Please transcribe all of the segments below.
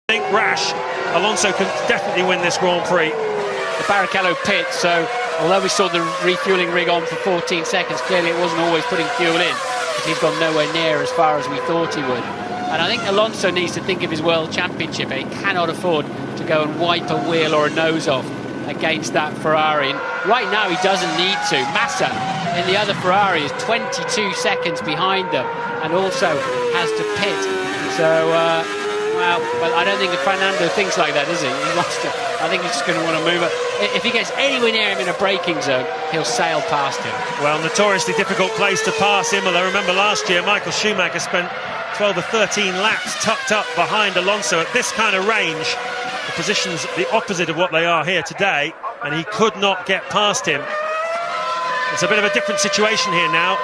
think rash. Alonso can definitely win this Grand Prix. The Barrichello pit, so although we saw the refueling rig on for 14 seconds, clearly it wasn't always putting fuel in, because he's gone nowhere near as far as we thought he would. And I think Alonso needs to think of his World Championship. He cannot afford to go and wipe a wheel or a nose off against that Ferrari. And right now he doesn't need to. Massa in the other Ferrari is 22 seconds behind them and also has to pit. So, well, but I don't think that Fernando thinks like that, does he? He wants to. I think he's just going to want to move it. If he gets anywhere near him in a braking zone, he'll sail past him. Well, notoriously difficult place to pass Imola. Remember last year, Michael Schumacher spent 12 or 13 laps tucked up behind Alonso at this kind of range. The position's the opposite of what they are here today, and he could not get past him. It's a bit of a different situation here now.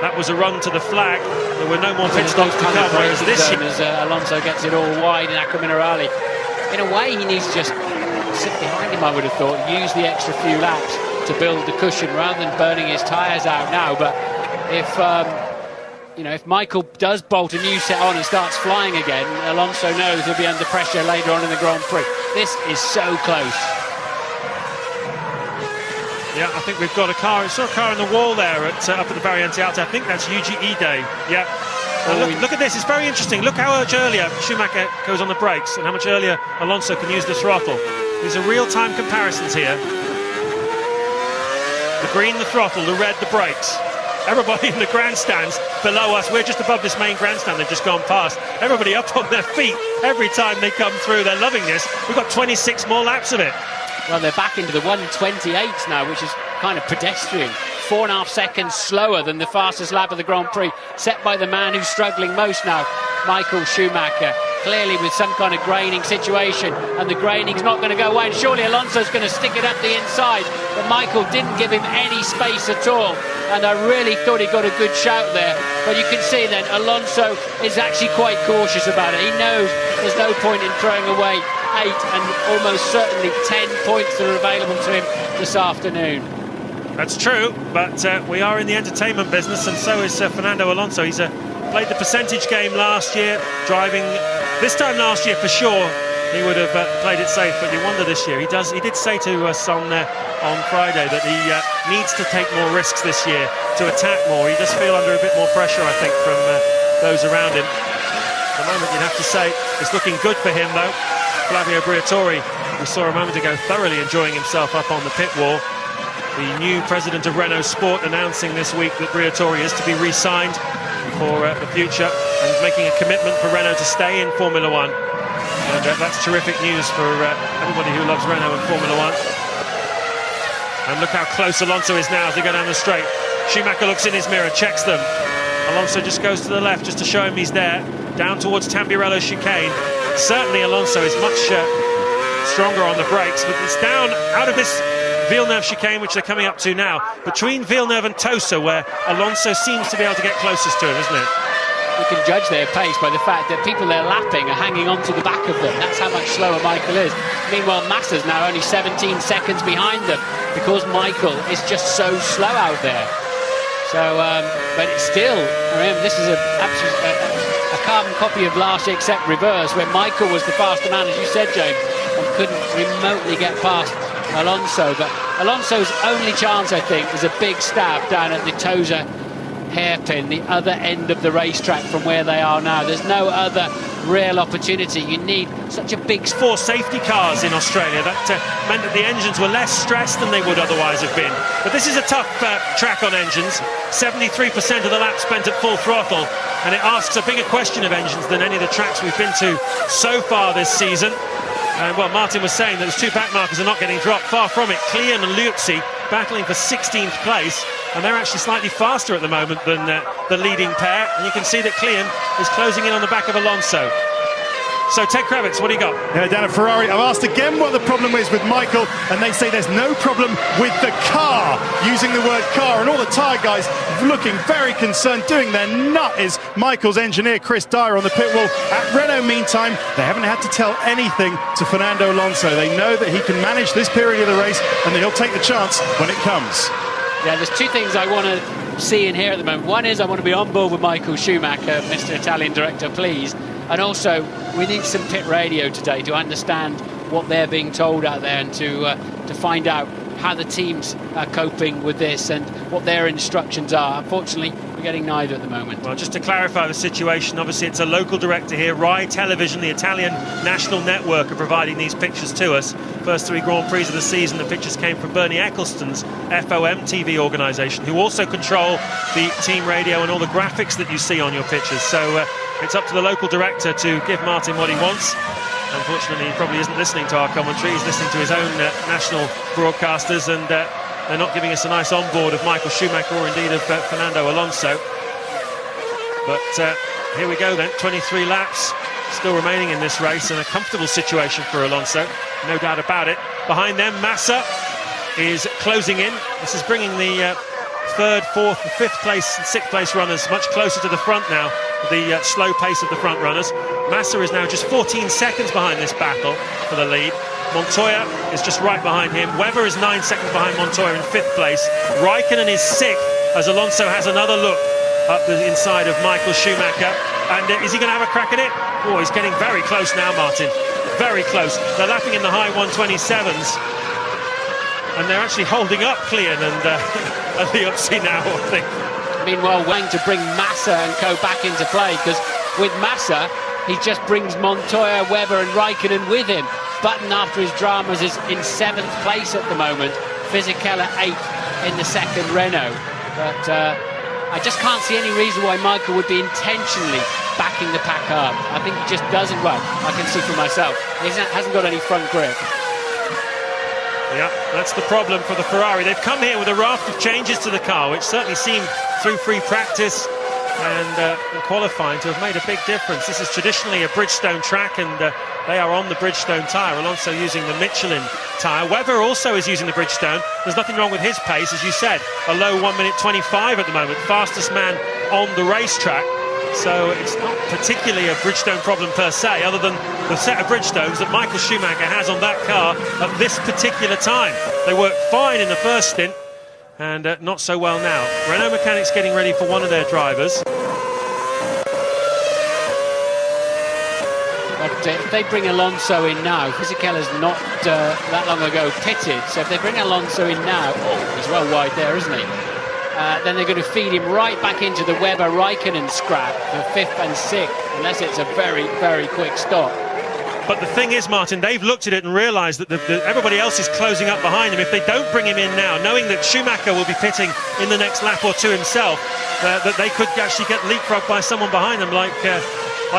That was a run to the flag. There were no more pit stops to come, whereas this year... As Alonso gets it all wide in Acque Minerali. In a way, he needs to just sit behind him, I would have thought, use the extra few laps to build the cushion rather than burning his tyres out now. But if... you know, if Michael does bolt a new set on and starts flying again, Alonso knows he'll be under pressure later on in the Grand Prix. This is so close. Yeah, I think we've got a car. I saw a car in the wall there up at the Variante Alta. I think that's Yuji Ide. Yeah. Look at this. It's very interesting. Look how much earlier Schumacher goes on the brakes and how much earlier Alonso can use the throttle. These are real-time comparisons here. The green, the throttle, the red, the brakes. Everybody in the grandstands below us, we're just above this main grandstand, they've just gone past. Everybody up on their feet every time they come through, they're loving this. We've got 26 more laps of it. Well, they're back into the 1:28s now, which is kind of pedestrian. 4.5 seconds slower than the fastest lap of the Grand Prix, set by the man who's struggling most now, Michael Schumacher. Clearly with some kind of graining situation, and the graining's not going to go away, and surely Alonso's going to stick it up the inside, but Michael didn't give him any space at all, and I really thought he got a good shout there. But you can see then Alonso is actually quite cautious about it. He knows there's no point in throwing away 8 and almost certainly 10 points that are available to him this afternoon. That's true, but we are in the entertainment business, and so is Fernando Alonso. He's played the percentage game last year, driving this time last year for sure. He would have played it safe, but you wonder this year. He did say to us on Friday that he needs to take more risks this year, to attack more. He does feel under a bit more pressure, I think, from those around him. At the moment, you'd have to say it's looking good for him, though. Flavio Briatore, we saw a moment ago, thoroughly enjoying himself up on the pit wall. The new president of Renault Sport announcing this week that Briatore is to be re-signed for the future and making a commitment for Renault to stay in Formula One. And that's terrific news for everybody who loves Renault and Formula One. And look how close Alonso is now as they go down the straight. Schumacher looks in his mirror, checks them. Alonso just goes to the left just to show him he's there. Down towards Tamburello chicane. Certainly Alonso is much stronger on the brakes, but it's down out of this Villeneuve chicane, which they're coming up to now, between Villeneuve and Tosa, where Alonso seems to be able to get closest to him, isn't it? You can judge their pace by the fact that people they're lapping are hanging on to the back of them. That's how much slower Michael is. Meanwhile, Massa's now only 17 seconds behind them because Michael is just so slow out there. So, but it's still, remember, this is a carbon copy of last year except reverse, where Michael was the faster man, as you said, James, and couldn't remotely get past Alonso. But Alonso's only chance, I think, is a big stab down at the Tosa hairpin, the other end of the racetrack from where they are now. There's no other real opportunity. You need such a big... 4 safety cars in Australia. That meant that the engines were less stressed than they would otherwise have been. But this is a tough track on engines. 73% of the lap spent at full throttle, and it asks a bigger question of engines than any of the tracks we've been to so far this season. And well, Martin was saying that those 2 back markers are not getting dropped. Far from it. Klian and Liuzzi battling for 16th place, and they're actually slightly faster at the moment than the leading pair. And you can see that Klian is closing in on the back of Alonso. So, Ted Kravitz, what do you got? Yeah, down at Ferrari, I've asked again what the problem is with Michael, and they say there's no problem with the car, using the word car, and all the tyre guys looking very concerned, doing their nut is Michael's engineer, Chris Dyer, on the pit wall. At Renault, meantime, they haven't had to tell anything to Fernando Alonso. They know that he can manage this period of the race, and that he'll take the chance when it comes. Yeah, there's 2 things I want to see in here at the moment. One is I want to be on board with Michael Schumacher, Mr. Italian director, please. And also, we need some pit radio today to understand what they're being told out there, and to find out how the teams are coping with this and what their instructions are. Unfortunately, we're getting neither at the moment. Well, just to clarify the situation, obviously it's a local director here. Rai Television, the Italian national network, are providing these pictures to us. First 3 Grand Prix of the season, the pictures came from Bernie Ecclestone's FOM TV organisation, who also control the team radio and all the graphics that you see on your pictures. So it's up to the local director to give Martin what he wants. Unfortunately, he probably isn't listening to our commentary. He's listening to his own national broadcasters, and they're not giving us a nice onboard of Michael Schumacher or indeed of Fernando Alonso. But here we go then, 23 laps still remaining in this race, and a comfortable situation for Alonso, no doubt about it. Behind them, Massa is closing in. This is bringing the 3rd, 4th, 5th place and 6th place runners much closer to the front now, the slow pace of the front runners. Massa is now just 14 seconds behind this battle for the lead. Montoya is just right behind him. Webber is 9 seconds behind Montoya in 5th place. Raikkonen is 6th as Alonso has another look up the inside of Michael Schumacher. And is he going to have a crack at it? Oh, he's getting very close now, Martin. Very close. They're lapping in the high 127s. And they're actually holding up Clean and Liuzzi now, I think. Meanwhile, waiting to bring Massa and co back into play, because with Massa, he just brings Montoya, Webber and Raikkonen with him. Button, after his dramas, is in 7th place at the moment. Fisichella 8th in the 2nd Renault. But I just can't see any reason why Michael would be intentionally backing the pack up. I think he just doesn't. Well, I can see for myself, he hasn't got any front grip. Yeah, that's the problem for the Ferrari. They've come here with a raft of changes to the car, which certainly seemed through free practice and qualifying to have made a big difference. This is traditionally a Bridgestone track, and they are on the Bridgestone tyre. Alonso using the Michelin tyre. Webber also is using the Bridgestone. There's nothing wrong with his pace, as you said. A low 1:25 at the moment, fastest man on the racetrack. So it's not particularly a Bridgestone problem per se, other than the set of Bridgestones that Michael Schumacher has on that car at this particular time. They worked fine in the first stint, and not so well now. Renault mechanics getting ready for one of their drivers. But if they bring Alonso in now, Fisichella's not that long ago pitted, so if they bring Alonso in now, he's well wide there, isn't he? Then they're going to feed him right back into the Webber-Raikkonen scrap for 5th and 6th, unless it's a very, very quick stop. But the thing is, Martin, they've looked at it and realised that everybody else is closing up behind him. If they don't bring him in now, knowing that Schumacher will be pitting in the next lap or two himself, that they could actually get leapfrogged by someone behind them, like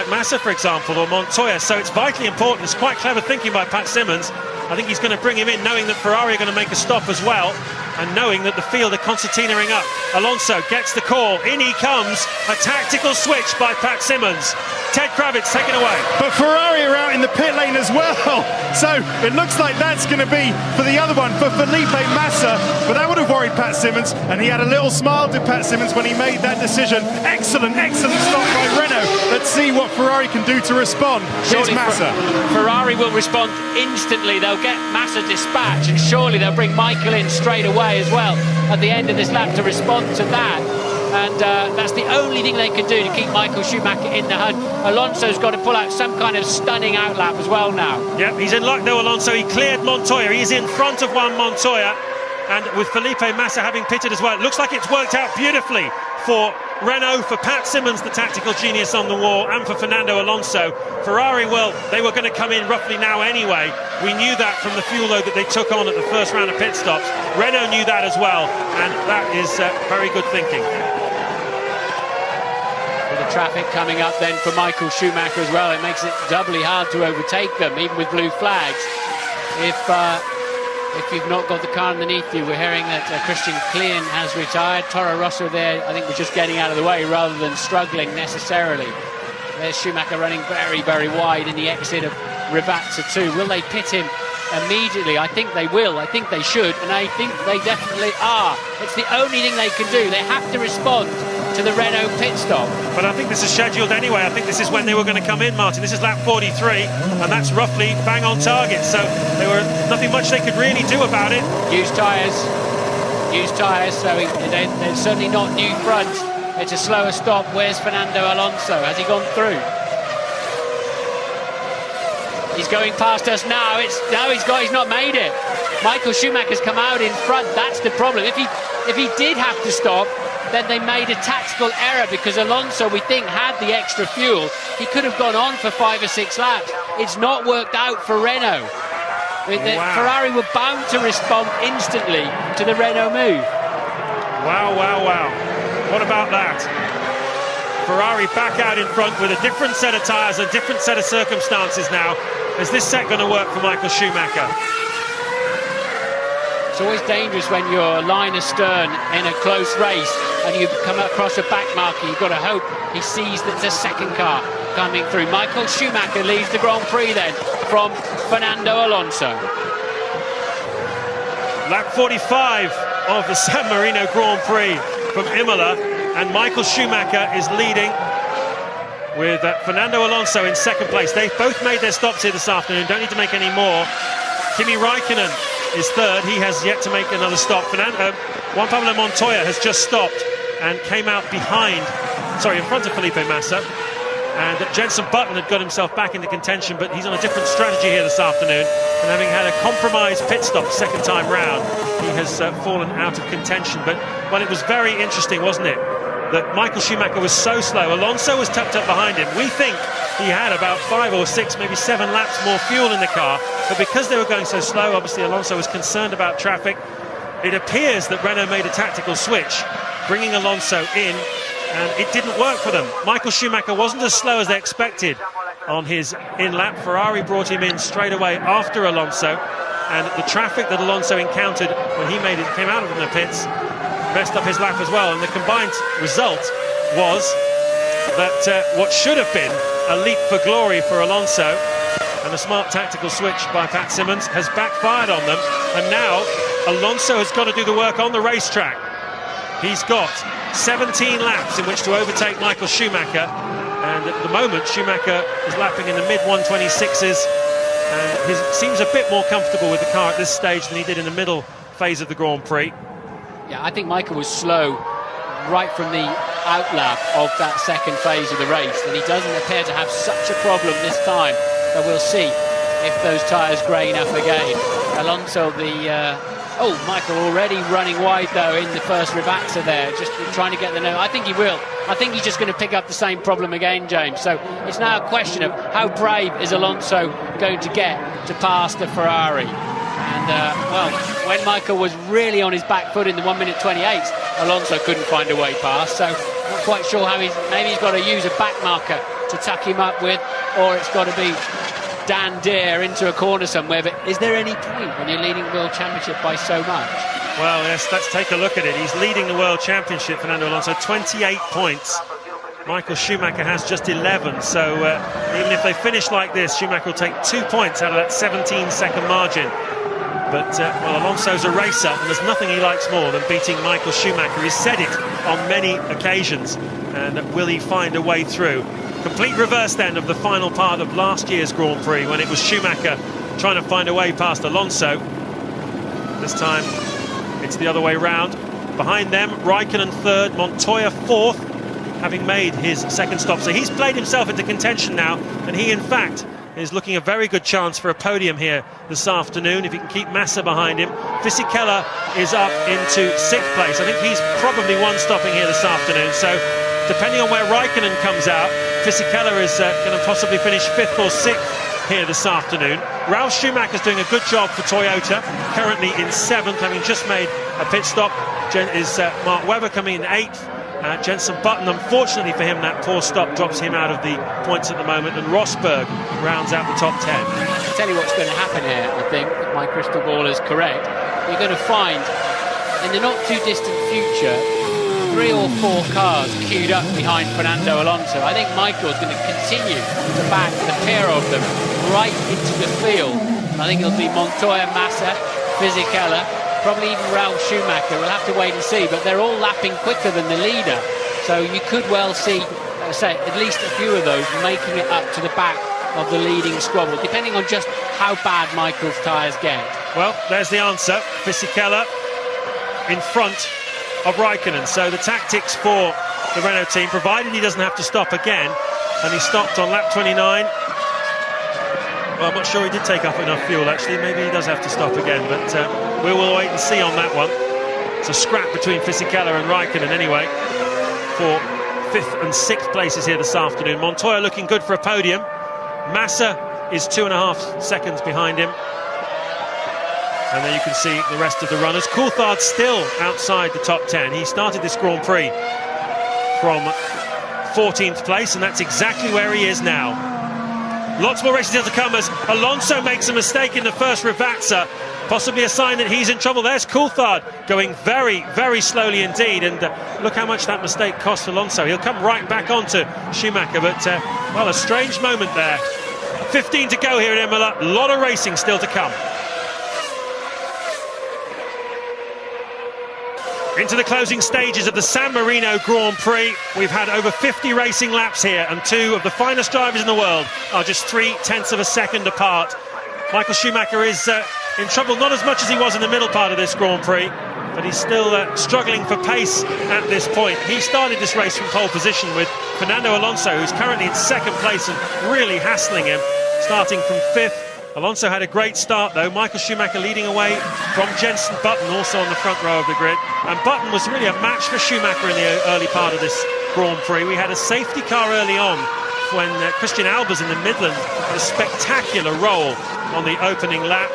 Massa, for example, or Montoya. So it's vitally important. It's quite clever thinking by Pat Simmons. I think he's going to bring him in, knowing that Ferrari are going to make a stop as well, and knowing that the field are concertinaing up. Alonso gets the call. In he comes. A tactical switch by Pat Simmons. Ted Kravitz taken away. But Ferrari are out in the pit lane as well. So it looks like that's going to be for the other one, for Felipe Massa. But that would have worried Pat Simmons, and he had a little smile to Pat Simmons when he made that decision. Excellent, excellent stop by Renault. Let's see what Ferrari can do to respond. Here's Massa. Ferrari will respond instantly. They'll get Massa dispatched, and surely they'll bring Michael in straight away as well at the end of this lap to respond to that. And that's the only thing they can do to keep Michael Schumacher in the hunt. Alonso's got to pull out some kind of stunning outlap as well now. Yeah, he's in luck though, Alonso. He cleared Montoya. He's in front of Juan Montoya. And with Felipe Massa having pitted as well, it looks like it's worked out beautifully for Renault, for Pat Simmons, the tactical genius on the wall, and for Fernando Alonso. Ferrari, well, they were going to come in roughly now anyway. We knew that from the fuel load that they took on at the first round of pit stops. Renault knew that as well, and that is very good thinking. With the traffic coming up then for Michael Schumacher as well, it makes it doubly hard to overtake them, even with blue flags. If you've not got the car underneath you, we're hearing that Christian Klein has retired. Toro Rosso there, I think, was just getting out of the way rather than struggling necessarily. There's Schumacher running very, very wide in the exit of Rivazza 2. Will they pit him immediately? I think they will. I think they should. And I think they definitely are. It's the only thing they can do. They have to respond to the Renault pit stop. But I think this is scheduled anyway. I think this is when they were going to come in, Martin. This is lap 43, and that's roughly bang on target. So there were nothing much they could really do about it. Used tyres. So they're certainly not new fronts. It's a slower stop. Where's Fernando Alonso? Has he gone through? He's going past us now. He's not made it. Michael Schumacher's come out in front. That's the problem. If he did have to stop, then they made a tactical error, because Alonso, we think, had the extra fuel. He could have gone on for 5 or 6 laps. It's not worked out for Renault. Wow. Ferrari were bound to respond instantly to the Renault move. Wow, wow, wow. What about that? Ferrari back out in front with a different set of tyres, a different set of circumstances now. Is this set going to work for Michael Schumacher? It's always dangerous when you're line astern in a close race and you come across a back marker. You've got to hope he sees that there's a second car coming through. Michael Schumacher leads the Grand Prix then from Fernando Alonso. Lap 45 of the San Marino Grand Prix from Imola, and Michael Schumacher is leading with Fernando Alonso in second place. They've both made their stops here this afternoon, don't need to make any more. Kimi Raikkonen is third. He has yet to make another stop. Juan Pablo Montoya has just stopped and came out in front of Felipe Massa. And Jenson Button had got himself back into contention, but he's on a different strategy here this afternoon. And having had a compromised pit stop second time round, he has fallen out of contention. But it was very interesting, wasn't it, that Michael Schumacher was so slow. Alonso was tucked up behind him. We think he had about 5 or 6, maybe 7 laps more fuel in the car, but because they were going so slow, obviously Alonso was concerned about traffic. It appears that Renault made a tactical switch, bringing Alonso in, and it didn't work for them. Michael Schumacher wasn't as slow as they expected on his in-lap. Ferrari brought him in straight away after Alonso, and the traffic that Alonso encountered when he came out of the pits messed up his lap as well, and the combined result was that what should have been a leap for glory for Alonso and a smart tactical switch by Pat Simmons has backfired on them, and now Alonso has got to do the work on the racetrack. He's got 17 laps in which to overtake Michael Schumacher, and at the moment Schumacher is lapping in the mid-126s, and he seems a bit more comfortable with the car at this stage than he did in the middle phase of the Grand Prix. Yeah, I think Michael was slow right from the outlap of that second phase of the race, and he doesn't appear to have such a problem this time. So we'll see if those tyres grey enough again. Alonso, Michael already running wide though in the first Rivazza there, just trying to get the no. I think he will. I think he's just going to pick up the same problem again, James. So it's now a question of how brave is Alonso going to get to pass the Ferrari. And, when Michael was really on his back foot in the 1:28, Alonso couldn't find a way past. So not quite sure how maybe he's got to use a back marker to tuck him up with, or it's got to be Dan Deere into a corner somewhere. But is there any point when you're leading the World Championship by so much? Well, yes, let's take a look at it. He's leading the World Championship, Fernando Alonso, 28 points. Michael Schumacher has just 11, so even if they finish like this, Schumacher will take 2 points out of that 17-second margin. But, Alonso's a racer, and there's nothing he likes more than beating Michael Schumacher. He's said it on many occasions, and will he find a way through? Complete reverse then of the final part of last year's Grand Prix, when it was Schumacher trying to find a way past Alonso. This time it's the other way round. Behind them, Raikkonen third, Montoya fourth, having made his second stop. So he's played himself into contention now, and he in fact is looking a very good chance for a podium here this afternoon if he can keep Massa behind him. Fisichella is up into 6th place. I think he's probably one stopping here this afternoon, so depending on where Raikkonen comes out, Fisichella is going to possibly finish 5th or 6th here this afternoon. Ralf Schumacher's doing a good job for Toyota, currently in 7th, having just made a pit stop. Is Mark Webber coming in 8th. Jenson Button, unfortunately for him, that poor stop drops him out of the points at the moment, and Rosberg rounds out the top 10. I'll tell you what's going to happen here, I think, if my crystal ball is correct. You're going to find, in the not too distant future, 3 or 4 cars queued up behind Fernando Alonso. I think Michael's going to continue to back the pair of them right into the field. And I think it'll be Montoya, Massa, Fisichella, probably even Ralf Schumacher. We'll have to wait and see, but they're all lapping quicker than the leader. So you could well see, at least a few of those making it up to the back of the leading squabble, depending on just how bad Michael's tyres get. Well, there's the answer. Fisichella in front of Raikkonen. So the tactics for the Renault team, provided he doesn't have to stop again, and he stopped on lap 29. Well, I'm not sure he did take up enough fuel, actually. Maybe he does have to stop again, but we will wait and see on that one. It's a scrap between Fisichella and Raikkonen anyway for 5th and 6th places here this afternoon. Montoya looking good for a podium. Massa is 2.5 seconds behind him. And there you can see the rest of the runners. Coulthard still outside the top 10. He started this Grand Prix from 14th place, and that's exactly where he is now. Lots more races still to come as Alonso makes a mistake in the first Ravazza. Possibly a sign that he's in trouble. There's Coulthard going very, very slowly indeed. And look how much that mistake cost Alonso. He'll come right back onto Schumacher. But, well, a strange moment there. 15 to go here at Imola. A lot of racing still to come. Into the closing stages of the San Marino Grand Prix. We've had over 50 racing laps here, and 2 of the finest drivers in the world are just 0.3 of a second apart. Michael Schumacher is in trouble, not as much as he was in the middle part of this Grand Prix, but he's still struggling for pace at this point. He started this race from pole position with Fernando Alonso, who's currently in 2nd place and really hassling him, starting from 5th. Alonso had a great start though. Michael Schumacher leading away from Jenson Button, also on the front row of the grid. And Button was really a match for Schumacher in the early part of this Grand Prix. We had a safety car early on when Christian Albers in the Midland had a spectacular roll on the opening lap.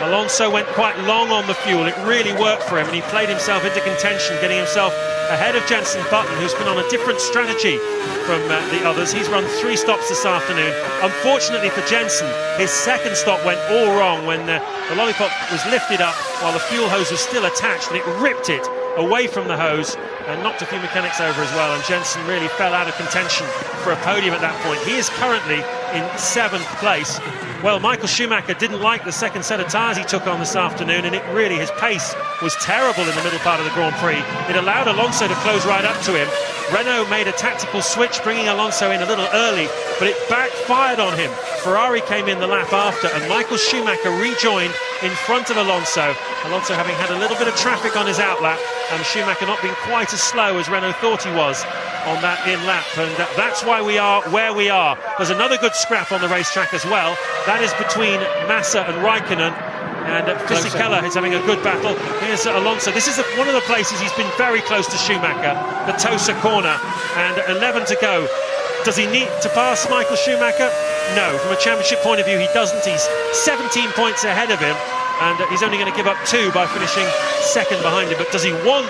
Alonso went quite long on the fuel. It really worked for him, and he played himself into contention, getting himself ahead of Jenson Button, who's been on a different strategy from the others. He's run 3 stops this afternoon. Unfortunately for Jenson, his 2nd stop went all wrong when the lollipop was lifted up while the fuel hose was still attached, and it ripped it away from the hose and knocked a few mechanics over as well, and Jenson really fell out of contention for a podium at that point. He is currently in 7th place. Well, Michael Schumacher didn't like the 2nd set of tyres he took on this afternoon, and his pace was terrible in the middle part of the Grand Prix. It allowed Alonso to close right up to him. Renault made a tactical switch, bringing Alonso in a little early, but it backfired on him. Ferrari came in the lap after, and Michael Schumacher rejoined in front of Alonso. Alonso having had a little bit of traffic on his outlap, and Schumacher not being quite as slow as Renault thought he was on that in-lap, and that's why we are where we are. There's another good scrap on the racetrack as well. That is between Massa and Raikkonen, and Fisichella is having a good battle. Here's Alonso. This is one of the places he's been very close to Schumacher, the Tosa corner, and 11 to go. Does he need to pass Michael Schumacher? No, from a championship point of view he doesn't. He's 17 points ahead of him, and he's only going to give up 2 by finishing 2nd behind him. But does he want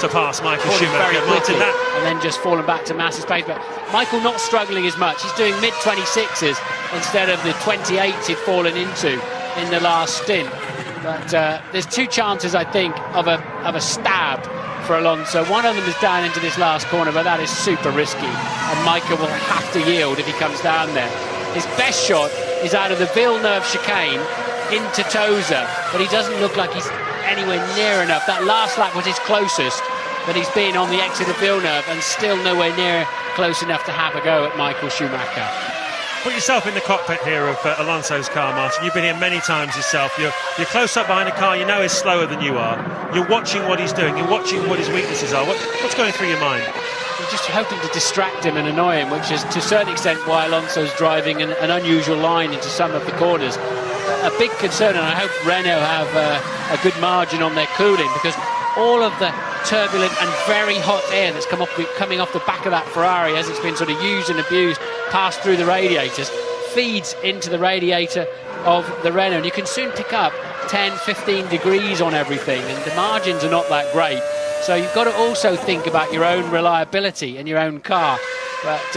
to pass Michael Schumacher? Martin, and then just falling back to Massa's pace. But Michael not struggling as much. He's doing mid-26s instead of the 28s he'd fallen into in the last stint. But there's 2 chances, I think, of a stab for Alonso. One of them is down into this last corner, but that is super risky, and Michael will have to yield if he comes down there. His best shot is out of the Villeneuve chicane into Tosa, but he doesn't look like he's anywhere near enough. That last lap was his closest, but he's been on the exit of Villeneuve and still nowhere near close enough to have a go at Michael Schumacher. Put yourself in the cockpit here of Alonso's car, Martin. You've been here many times yourself. You're close up behind a car you know is slower than you are. You're watching what he's doing. You're watching what his weaknesses are. What's going through your mind? We're just hoping to distract him and annoy him, which is to a certain extent why Alonso's driving an unusual line into some of the corners. A big concern, and I hope Renault have a good margin on their cooling, because all of the turbulent and very hot air that's coming off the back of that Ferrari as it's been sort of used and abused, passed through the radiators, feeds into the radiator of the Renault. And you can soon pick up 10, 15 degrees on everything, and the margins are not that great. So you've got to also think about your own reliability and your own car. But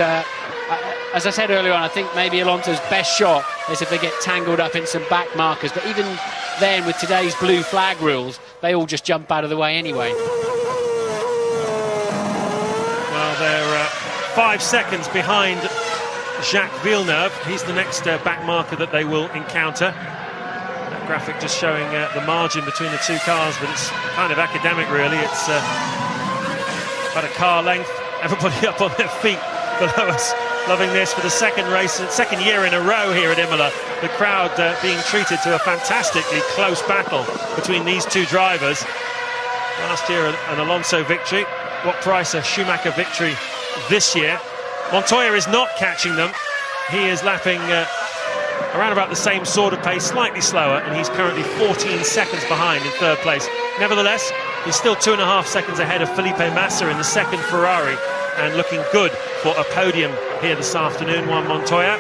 as I said earlier on, I think maybe Alonso's best shot is if they get tangled up in some back markers. But even then, with today's blue flag rules, they all just jump out of the way anyway. Well, they're 5 seconds behind Jacques Villeneuve. He's the next back marker that they will encounter. That graphic just showing the margin between the 2 cars, but it's kind of academic, really. It's about a car length. Everybody up on their feet below us, loving this for the second year in a row here at Imola. The crowd being treated to a fantastically close battle between these 2 drivers. Last year an Alonso victory. What price a Schumacher victory this year? Montoya is not catching them. He is lapping around about the same sort of pace, slightly slower, and he's currently 14 seconds behind in third place. Nevertheless, he's still 2.5 seconds ahead of Felipe Massa in the second Ferrari, and looking good for a podium here this afternoon. Juan Montoya.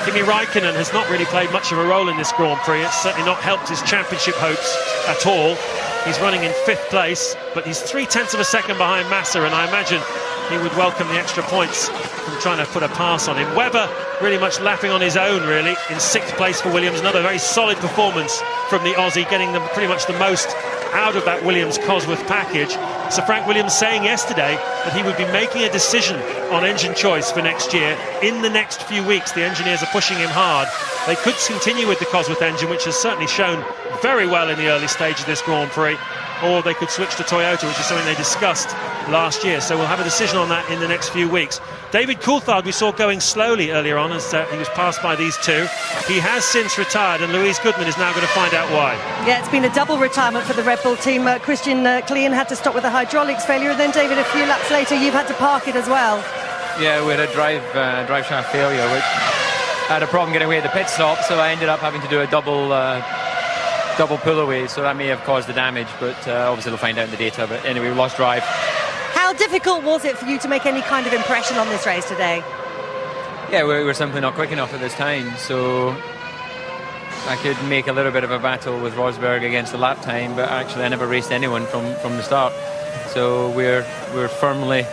Kimi Raikkonen has not really played much of a role in this Grand Prix. It's certainly not helped his championship hopes at all. He's running in 5th place, but he's 0.3 of a second behind Massa, and I imagine he would welcome the extra points from trying to put a pass on him. Webber really much lapping on his own, really, in 6th place for Williams. Another very solid performance from the Aussie, getting them pretty much the most out of that Williams-Cosworth package. Sir Frank Williams saying yesterday that he would be making a decision on engine choice for next year in the next few weeks. The engineers are pushing him hard. They could continue with the Cosworth engine, which has certainly shown very well in the early stage of this Grand Prix, or they could switch to Toyota, which is something they discussed last year. So we'll have a decision on that in the next few weeks. David Coulthard we saw going slowly earlier on as he was passed by these two. He has since retired, and Louise Goodman is now going to find out why. Yeah, it's been a double retirement for the Red Bull team. Christian Klein had to stop with a hydraulics failure, and then David, a few laps later you've had to park it as well. Yeah, we had a drive shaft failure, which had a problem getting away at the pit stop, so I ended up having to do a double pull away, so that may have caused the damage, but obviously we'll find out in the data. But anyway, we lost drive. How difficult was it for you to make any kind of impression on this race today? Yeah, we were simply not quick enough at this time, so I could make a little bit of a battle with Rosberg against the lap time, but actually I never raced anyone from the start. So we're firmly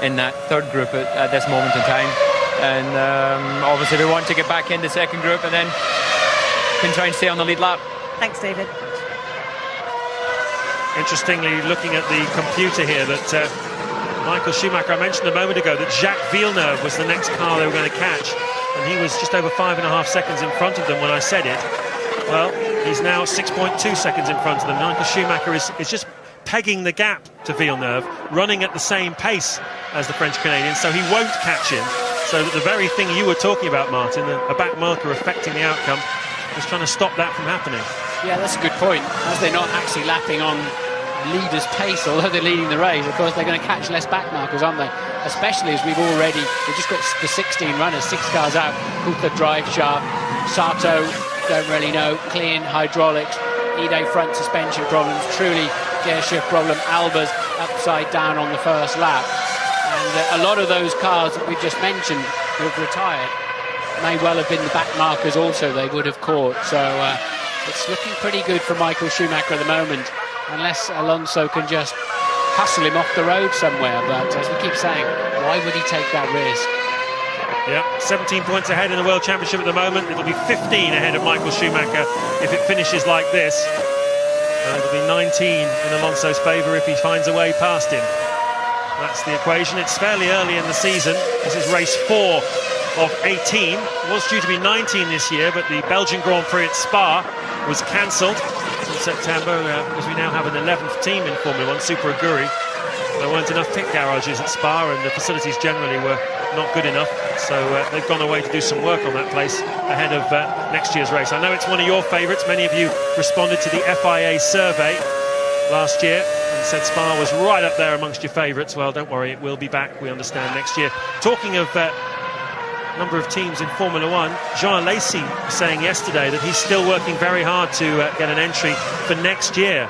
in that third group at this moment in time, and obviously we want to get back in the second group and then can try and stay on the lead lap. Thanks, David. Interestingly, looking at the computer here, that Michael Schumacher, I mentioned a moment ago that Jacques Villeneuve was the next car they were going to catch, and he was just over 5.5 seconds in front of them when I said it. Well, he's now 6.2 seconds in front of them. Michael Schumacher is just pegging the gap to Villeneuve, running at the same pace as the French-Canadian, so he won't catch him. So that the very thing you were talking about, Martin, a back marker affecting the outcome, is trying to stop that from happening. Yeah, that's a good point. As they're not actually lapping on leader's pace, although they're leading the race, of course they're going to catch less back markers, aren't they? Especially as we've just got the 16 runners, 6 cars out. Coulthard drive shaft, Sato, don't really know, Klein hydraulics, Ide front suspension problems, Trulli gear shift problem, Albers upside down on the first lap. And a lot of those cars that we've just mentioned who have retired may well have been the back markers also they would have caught. So it's looking pretty good for Michael Schumacher at the moment, unless Alonso can just hustle him off the road somewhere. But as we keep saying, why would he take that risk? Yeah, 17 points ahead in the World Championship at the moment. It'll be 15 ahead of Michael Schumacher if it finishes like this. And it'll be 19 in Alonso's favour if he finds a way past him. That's the equation. It's fairly early in the season. This is race 4 of 18. It was due to be 19 this year, but the Belgian Grand Prix at Spa was cancelled in September because we now have an 11th team in Formula 1, Super Aguri. There weren't enough pit garages at Spa, and the facilities generally were not good enough, so they've gone away to do some work on that place ahead of next year's race. I know it's one of your favourites. Many of you responded to the FIA survey last year and said Spa was right up there amongst your favourites. Well, don't worry, it will be back, we understand, next year. Talking of number of teams in Formula 1, Jean Alesi saying yesterday that he's still working very hard to get an entry for next year.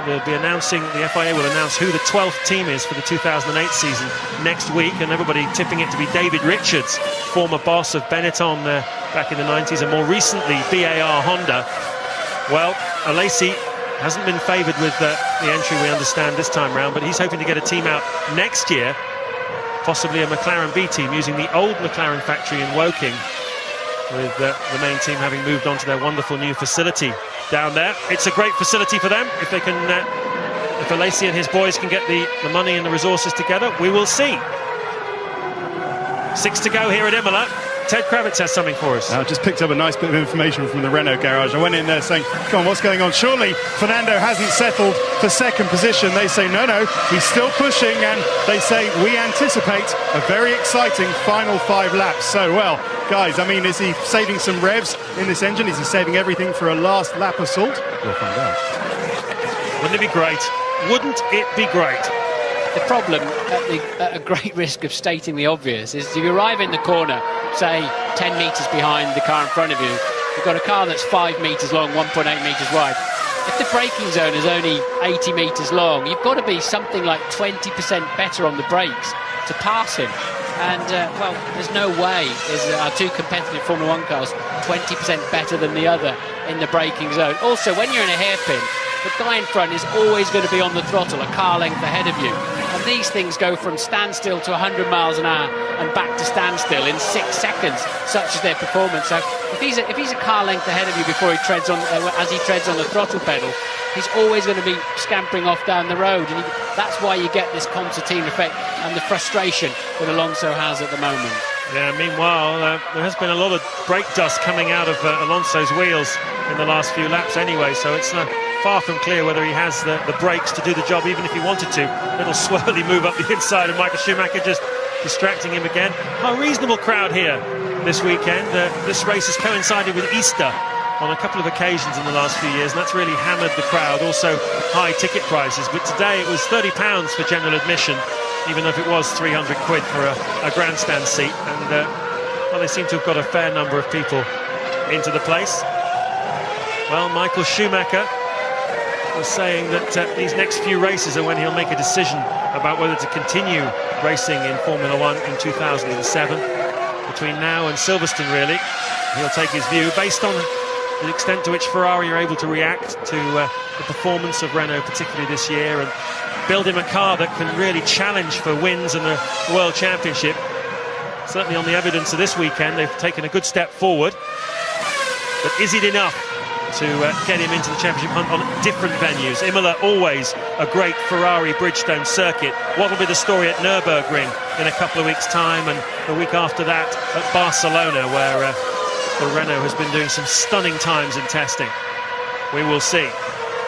We'll be announcing, the FIA will announce who the 12th team is for the 2008 season next week, and everybody tipping it to be David Richards, former boss of Benetton back in the 90s, and more recently BAR Honda. Well, Alesi hasn't been favoured with the entry, we understand, this time round, but he's hoping to get a team out next year, possibly a McLaren B team, using the old McLaren factory in Woking, with the main team having moved on to their wonderful new facility down there. It's a great facility for them. If they can, if Alesi and his boys can get the money and the resources together, we will see. 6 to go here at Imola. Ted Kravitz has something for us. I just picked up a nice bit of information from the Renault garage. I went in there saying, come on, what's going on? Surely Fernando hasn't settled for second position. They say, no, he's still pushing, and they say, we anticipate a very exciting final 5 laps. So, well, guys, I mean, is he saving some revs in this engine? Is he saving everything for a last lap assault? We'll find out. Wouldn't it be great? Wouldn't it be great? The problem, at a great risk of stating the obvious, is if you arrive in the corner, say 10 metres behind the car in front of you, you've got a car that's 5 metres long, 1.8 metres wide. If the braking zone is only 80 metres long, you've got to be something like 20% better on the brakes to pass him. And, well, there's no way our two competitive Formula 1 cars 20% better than the other in the braking zone. Also, when you're in a hairpin, the guy in front is always going to be on the throttle a car length ahead of you. And these things go from standstill to 100 miles an hour and back to standstill in 6 seconds, such is their performance. So if he's a car length ahead of you before he treads on, as he treads on the throttle pedal, he's always going to be scampering off down the road. And that's why you get this concertina effect and the frustration that Alonso has at the moment. Yeah, meanwhile, there has been a lot of brake dust coming out of Alonso's wheels in the last few laps anyway, so it's far from clear whether he has the brakes to do the job, even if he wanted to. Little swirly move up the inside of Michael Schumacher, just distracting him again. A reasonable crowd here this weekend. This race has coincided with Easter on a couple of occasions in the last few years, and that's really hammered the crowd. Also, high ticket prices, but today it was £30 for general admission, even though if it was 300 quid for a grandstand seat. And well, they seem to have got a fair number of people into the place. Well, Michael Schumacher was saying that these next few races are when he'll make a decision about whether to continue racing in Formula 1 in 2007. Between now and Silverstone, really, he'll take his view based on the extent to which Ferrari are able to react to the performance of Renault, particularly this year, and build him a car that can really challenge for wins and the World Championship. Certainly on the evidence of this weekend, they've taken a good step forward. But is it enough to get him into the championship hunt on different venues? Imola, always a great Ferrari Bridgestone circuit. What will be the story at Nürburgring in a couple of weeks' time, and the week after that at Barcelona, where the Renault has been doing some stunning times in testing? We will see.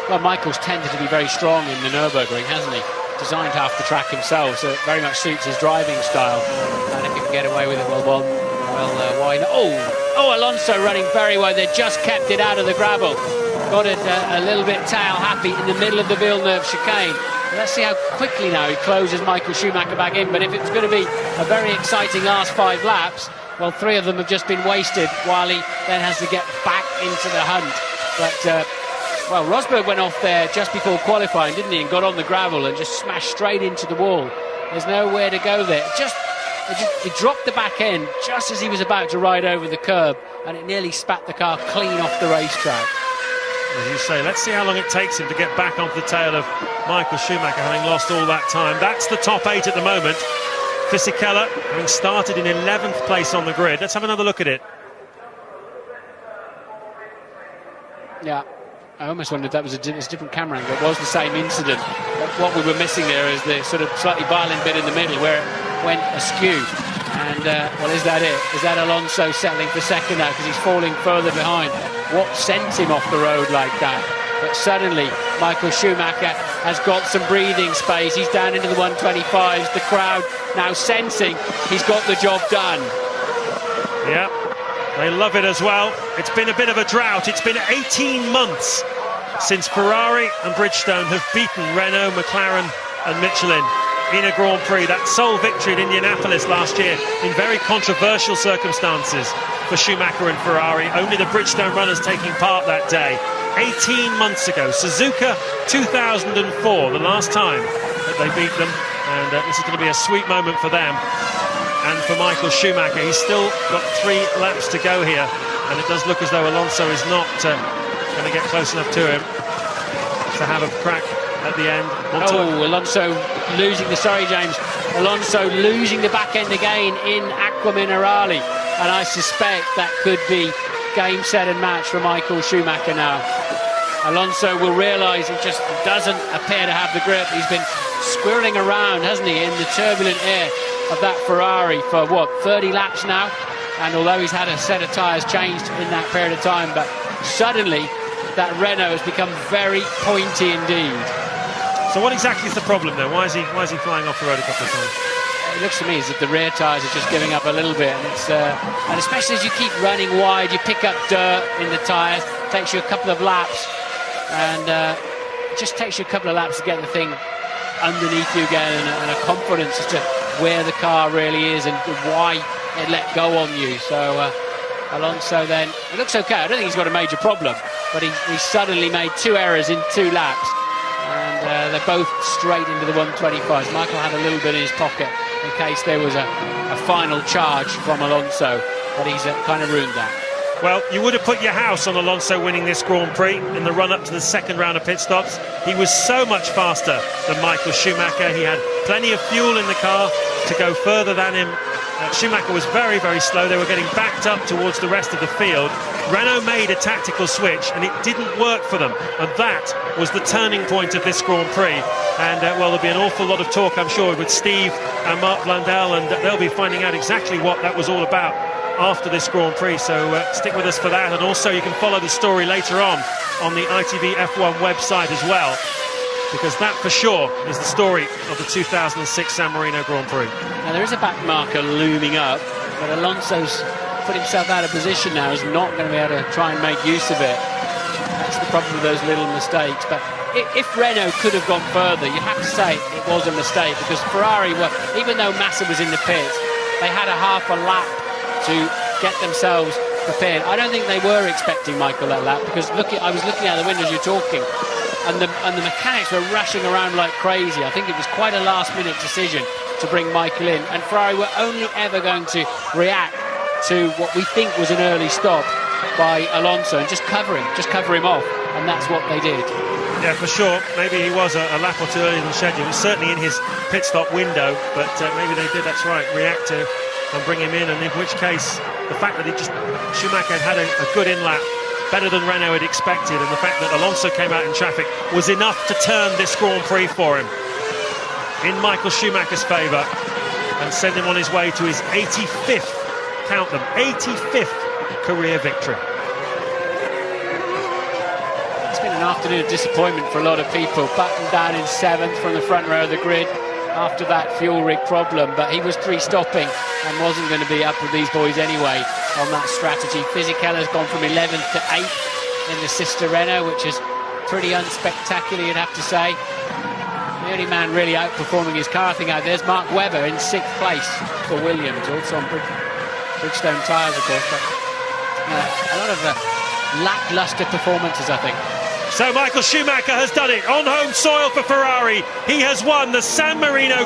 Well, Michael's tended to be very strong in the Nürburgring, hasn't he? Designed half the track himself, so it very much suits his driving style. And if he can get away with it, well, why not? Oh, Alonso running very well. They just kept it out of the gravel. Got it a little bit tail happy in the middle of the Villeneuve chicane. Let's see how quickly now he closes Michael Schumacher back in. But if it's going to be a very exciting last 5 laps, well, 3 of them have just been wasted while he then has to get back into the hunt. But well, Rosberg went off there just before qualifying, didn't he? And got on the gravel and just smashed straight into the wall. There's nowhere to go there. He dropped the back end just as he was about to ride over the curb, and it nearly spat the car clean off the racetrack. As you say, let's see how long it takes him to get back onto the tail of Michael Schumacher, having lost all that time. That's the top 8 at the moment. Fisichella having started in 11th place on the grid. Let's have another look at it. Yeah. I almost wondered if that was a different camera angle. It was the same incident. What we were missing there is the sort of slightly violent bit in the middle where it went askew. And, well, is that it? Is that Alonso settling for second now because he's falling further behind? What sent him off the road like that? But suddenly, Michael Schumacher has got some breathing space. He's down into the 125s. The crowd now sensing he's got the job done. Yeah. They love it as well. It's been a bit of a drought. It's been 18 months since Ferrari and Bridgestone have beaten Renault, McLaren and Michelin in a Grand Prix. That sole victory at Indianapolis last year in very controversial circumstances for Schumacher and Ferrari. Only the Bridgestone runners taking part that day. 18 months ago, Suzuka 2004, the last time that they beat them. And this is going to be a sweet moment for them. And for Michael Schumacher, he's still got 3 laps to go here, and it does look as though Alonso is not going to get close enough to him to have a crack at the end. Alonso losing Alonso losing the back end again in Acqua Minerale, and I suspect that could be game, set and match for Michael Schumacher now. Alonso will realise he just doesn't appear to have the grip. He's been squirreling around, hasn't he, in the turbulent air of that Ferrari for, 30 laps now? And although he's had a set of tyres changed in that period of time, but suddenly that Renault has become very pointy indeed. So what exactly is the problem then? Why is he flying off the road a couple of times? It looks to me as if the rear tyres are just giving up a little bit, and it's and especially as you keep running wide, you pick up dirt in the tyres. It takes you a couple of laps, and it just takes you a couple of laps to get the thing underneath you again, and a confidence as to where the car really is and why it let go on you. So Alonso then, it looks okay. I don't think he's got a major problem, but he suddenly made 2 errors in 2 laps, and they're both straight into the 125s. Michael had a little bit in his pocket in case there was a final charge from Alonso, but he's kind of ruined that. Well, you would have put your house on Alonso winning this Grand Prix in the run-up to the second round of pit stops. He was so much faster than Michael Schumacher. He had plenty of fuel in the car to go further than him. Schumacher was very, very slow. They were getting backed up towards the rest of the field. Renault made a tactical switch, and it didn't work for them. And that was the turning point of this Grand Prix. And, well, there'll be an awful lot of talk, I'm sure, with Steve and Mark Blundell, and they'll be finding out exactly what that was all about after this Grand Prix, so stick with us for that. And also you can follow the story later on the ITV F1 website as well, because that for sure is the story of the 2006 San Marino Grand Prix. Now there is a back marker looming up, but Alonso's put himself out of position now. He's not going to be able to try and make use of it. That's the problem with those little mistakes. But if Renault could have gone further, you have to say it was a mistake, because Ferrari were, even though Massa was in the pits, they had a half a lap to get themselves prepared. I don't think they were expecting Michael that lap, because I was looking out the window as you're talking, and the mechanics were rushing around like crazy. I think it was quite a last-minute decision to bring Michael in, and Ferrari were only ever going to react to what we think was an early stop by Alonso and just cover him off, and that's what they did. Yeah, for sure. Maybe he was a lap or two earlier than scheduled. It was certainly in his pit stop window, but maybe they did, that's right, react to and bring him in, and in which case the fact that Schumacher had a good in-lap, better than Renault had expected, and the fact that Alonso came out in traffic was enough to turn this Grand Prix for him in Michael Schumacher's favour and send him on his way to his 85th, count them, 85th career victory. It's been an afternoon of disappointment for a lot of people. Button down in 7th from the front row of the grid after that fuel rig problem, but he was 3-stopping and wasn't going to be up with these boys anyway on that strategy. Fisichella's gone from 11th to 8th in the sister Renault, which is pretty unspectacular, you'd have to say. The only man really outperforming his car, I think, out there's Mark Webber in 6th place for Williams, also on Bridgestone tyres, of course, but a lot of lacklustre performances, I think. So Michael Schumacher has done it on home soil for Ferrari. He has won the San Marino